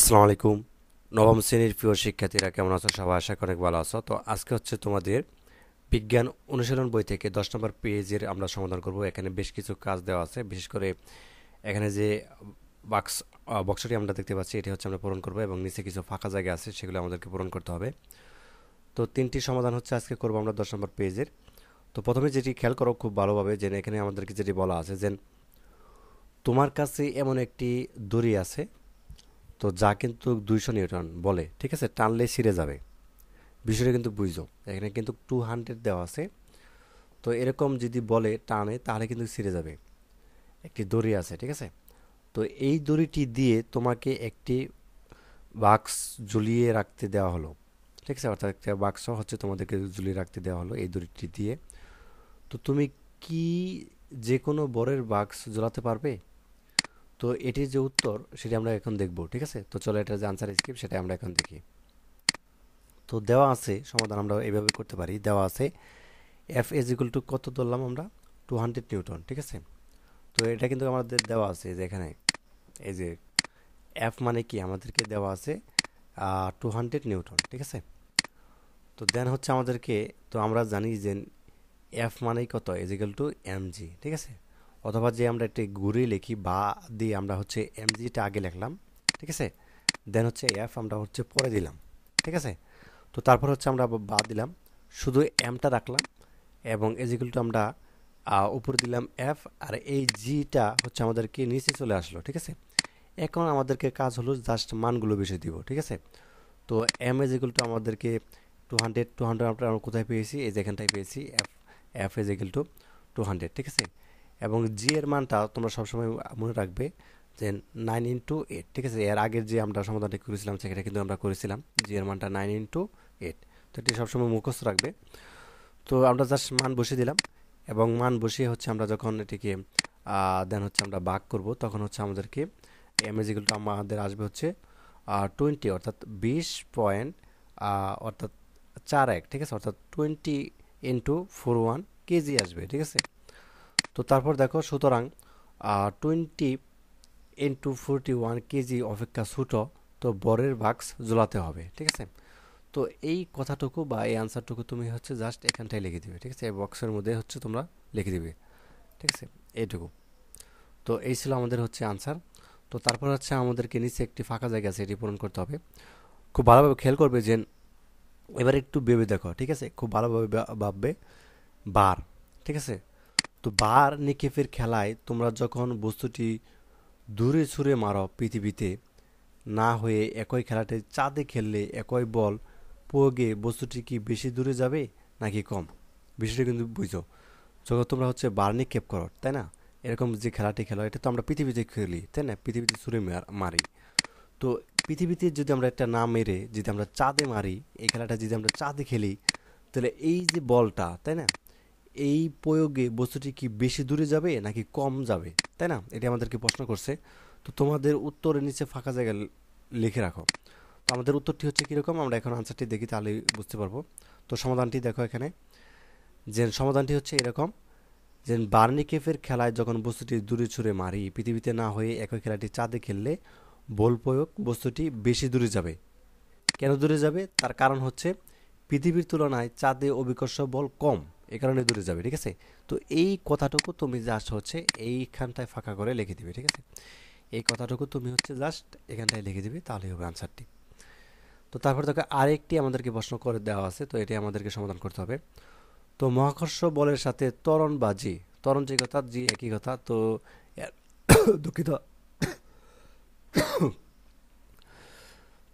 আসসালামু আলাইকুম। নবম শ্রেণীর প্রিয় শিক্ষার্থীরা কেমন আছো? সবাই আশা করি অনেক ভালো আছো। তো আজকে হচ্ছে তোমাদের বিজ্ঞান অনুশীলন বই থেকে 10 নম্বর পেজের আমরা সমাধান করব। এখানে বেশ কিছু কাজ দেওয়া আছে। বিশেষ করে এখানে যে বাক্স বক্সটি আমরা দেখতে পাচ্ছি, এটি হচ্ছে আমরা পূরণ করব এবং নিচে কিছু ফাঁকা জায়গা আছে, সেগুলো আমাদেরকে পূরণ করতে হবে। তো তিনটি সমাধান হচ্ছে আজকে করব আমরা 10 নম্বর পেজের। তো প্রথমে যেটি খেয়াল করো খুব ভালোভাবে, যে এখানে আমাদেরকে যেটি বলা আছে যে তোমার কাছে এমন একটি দড়ি আছে, তো যা কিন্তু 200 নিউটন বলে, ঠিক আছে, টানলে ছিঁড়ে যাবে। বিষয়টা কিন্তু বুঝো, এখানে কিন্তু 200 দেওয়া আছে। তো এরকম যদি বলে টানে, তাহলে কিন্তু ছিঁড়ে যাবে। একটি দড়ি আছে, ঠিক আছে। তো এই দড়িটি দিয়ে তোমাকে একটি বাক্স ঝুলিয়ে রাখতে দেওয়া হলো, ঠিক আছে, অর্থাৎ একটা বাক্স হচ্ছে তোমাদেরকে ঝুলিয়ে রাখতে দেওয়া হলো এই দড়িটি দিয়ে। তো তুমি কি যে কোনো বরের বাক্স ঝোলাতে পারবে? তো এটির যে উত্তর সেটি আমরা এখন দেখব, ঠিক আছে। তো চলো, এটার যে আনসার স্ক্রিপ্ট সেটা আমরা এখন দেখি। তো দেওয়া আছে সমাধান আমরা এইভাবে করতে পারি। দেওয়া আছে এফ ইজ ইকুয়াল টু কত ধরলাম আমরা, 200 নিউটন, ঠিক আছে। তো এটা কিন্তু আমাদের দেওয়া আছে যে এখানে এই যে এফ মানে কি আমাদেরকে দেওয়া আছে 200 নিউটন, ঠিক আছে। তো দেন হচ্ছে আমাদেরকে, তো আমরা জানি যে এফ মানে কত, is equal to M G, ঠিক আছে। অথবা যে আমরা একটি ঘুরে লিখি বা দিয়ে আমরা হচ্ছে এম জিটা আগে লিখলাম, ঠিক আছে। দেন হচ্ছে এফ আমরা হচ্ছে পরে দিলাম, ঠিক আছে। তো তারপর হচ্ছে আমরা বা দিলাম, শুধু এমটা রাখলাম এবং ইজ ইকুয়াল টু আমরা উপরে দিলাম এফ, আর এই জিটা হচ্ছে আমাদেরকে নিচে চলে আসলো, ঠিক আছে। এখন আমাদেরকে কাজ হলো জাস্ট মানগুলো বেশি দিব, ঠিক আছে। তো এম ইজ ইকুয়াল টু আমাদেরকে 200 আমরা কোথায় পেয়েছি, এই যেখানটায় পেয়েছি F, F is equal two 200, ঠিক আছে। এবং জি এর মানটা তোমরা সবসময় মনে রাখবে যে 9 × 8, ঠিক আছে। এর আগের যে আমরা সমাধানটা করেছিলাম সেটা কিন্তু আমরা করেছিলাম জি এর মানটা 9 × 8। তো এটি সবসময় মুখস্থ রাখবে। তো আমরা জাস্ট মান বসিয়ে দিলাম এবং মান বসিয়ে হচ্ছে আমরা যখন এটিকে দেন হচ্ছে আমরা ভাগ করব, তখন হচ্ছে আমাদেরকে এম ইজ ইকুয়াল টু আমাদের আসবে হচ্ছে 20, অর্থাৎ 20 পয়েন্ট, অর্থাৎ 4 1, ঠিক আছে, অর্থাৎ 20 × 41 কেজি আসবে, ঠিক আছে। তো তারপর দেখো, সুতরাং 20 × 41 কেজি অপেক্ষা ছোট, তো বরের বাক্স ঝোলাতে হবে, ঠিক আছে। তো এই কথাটুকু বা এই আনসারটুকু তুমি হচ্ছে জাস্ট এখানটায় লিখে দিবে, ঠিক আছে, এই বক্সের মধ্যে হচ্ছে তোমরা লিখে দিবে, ঠিক আছে, এইটুকু। তো এই ছিল আমাদের হচ্ছে আনসার। তো তারপর হচ্ছে আমাদেরকে নিচে একটি ফাঁকা জায়গা আছে, এটি পূরণ করতে হবে। খুব ভালোভাবে খেয়াল করবে যে এবার একটু ভেবে দেখো, ঠিক আছে, খুব ভালোভাবে ভাববে। বার, ঠিক আছে। তো বার নিক্ষেপের খেলায় তোমরা যখন বস্তুটি দূরে ছুঁড়ে মারো পৃথিবীতে না হয়ে একই খেলাটি চাঁদে খেললে একই বল প্রয়োগে বস্তুটি কি বেশি দূরে যাবে নাকি কম? বিষয়টা কিন্তু বুঝো। যখন তোমরা হচ্ছে বার নিক্ষেপ করো, তাই না, এরকম যে খেলাটি খেলো এটা তো আমরা পৃথিবীতে খেলি, তাই না, পৃথিবীতে ছুঁড়ে মারি। তো পৃথিবীতে যদি আমরা একটা না মেরে যদি আমরা চাঁদে মারি, এই খেলাটা যদি আমরা চাঁদে খেলি, তাহলে এই যে বলটা, তাই না, এই প্রয়োগে বস্তুটি কি বেশি দূরে যাবে নাকি কম যাবে, তাই না, এটা আমাদেরকে প্রশ্ন করছে। তো তোমাদের উত্তরের নিচে ফাঁকা জায়গা লিখে রাখো। তো আমাদের উত্তরটি হচ্ছে কীরকম, আমরা এখন আনসারটি দেখি, তাহলে বুঝতে পারবো। তো সমাধানটি দেখো এখানে, যে সমাধানটি হচ্ছে এরকম, যে বার্নিকেফের খেলায় যখন বস্তুটি দূরে ছুঁড়ে মারি পৃথিবীতে না হয়ে একই খেলাটি চাঁদে খেললে বল প্রয়োগ বস্তুটি বেশি দূরে যাবে। কেন দূরে যাবে, তার কারণ হচ্ছে পৃথিবীর তুলনায় চাঁদে অভিকর্ষ বল কম, এ কারণে দূরে যাবে, ঠিক আছে। তো এই কথাটুকু তুমি জাস্ট হচ্ছে এইখানটায় ফাঁকা করে লিখে দিবে, ঠিক আছে। এই কথাটুকু তুমি হচ্ছে জাস্ট এখানটায় লিখে দিবে, তাহলেই হবে আনসারটি। তো তারপর দেখো আরেকটি আমাদেরকে প্রশ্ন করে দেওয়া আছে, তো এটি আমাদেরকে সমাধান করতে হবে। তো মহাকর্ষ বলের সাথে ত্বরণ বা জি, ত্বরণ যে কথা জি একই কথা, তো দুঃখিত,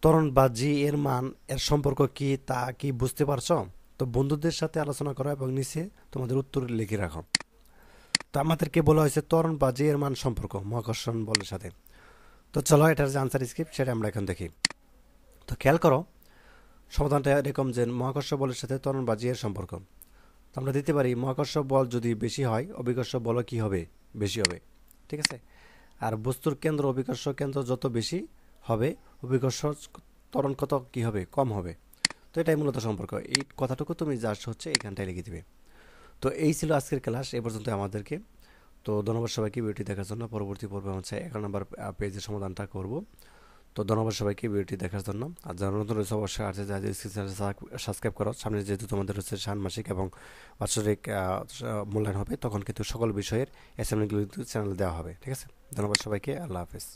ত্বরণ বা জি এর মান এর সম্পর্ক কি তা কি বুঝতে পারছো? তো বন্ধুদের সাথে আলোচনা করো এবং নিচে তোমাদের উত্তর লিখে রাখো। তো আমাদেরকে বলা হয়েছে ত্বরণ বা জি এর মান সম্পর্ক মহাকর্ষণ বলের সাথে। তো চলো, এটার যে আনসার স্ক্রিপ্ট সেটা আমরা এখন দেখি। তো খেয়াল করো, সমাধানটা এরকম যে মহাকর্ষ বলের সাথে ত্বরণ বা জি এর সম্পর্ক। তো আমরা দিতে পারি মহাকর্ষ বল যদি বেশি হয় অভিকর্ষ বলও কি হবে, বেশি হবে, ঠিক আছে। আর বস্তুর কেন্দ্র অভিকর্ষ কেন্দ্র যত বেশি হবে অভিকর্ষ ত্বরণ কত কি হবে, কম হবে। তো এটাই মূলত সম্পর্ক, এই কথাটুকু তুমি জাস্ট হচ্ছে এখানটায় লিখে দিবে। তো এই ছিল আজকের ক্লাস, এ পর্যন্ত আমাদেরকে। তো ধন্যবাদ সবাইকে ভিডিওটি দেখার জন্য। পরবর্তী পর্বে হচ্ছে 11 নম্বর পেজের সমাধানটা করব। তো ধন্যবাদ সবাইকে ভিডিওটি দেখার জন্য। আর যারা নতুন রয়েছে অবশ্যই আছে যাদের চ্যানেল সাবস্ক্রাইব করো। সামনে যেহেতু তোমাদের হচ্ছে ষান্মাসিক এবং বাৎসরিক মূল্যায়ন হবে, তখন কিন্তু সকল বিষয়ের অ্যাসাইনমেন্টগুলো কিন্তু চ্যানেলে দেওয়া হবে। ঠিক আছে, ধন্যবাদ সবাইকে, আল্লাহ হাফেজ।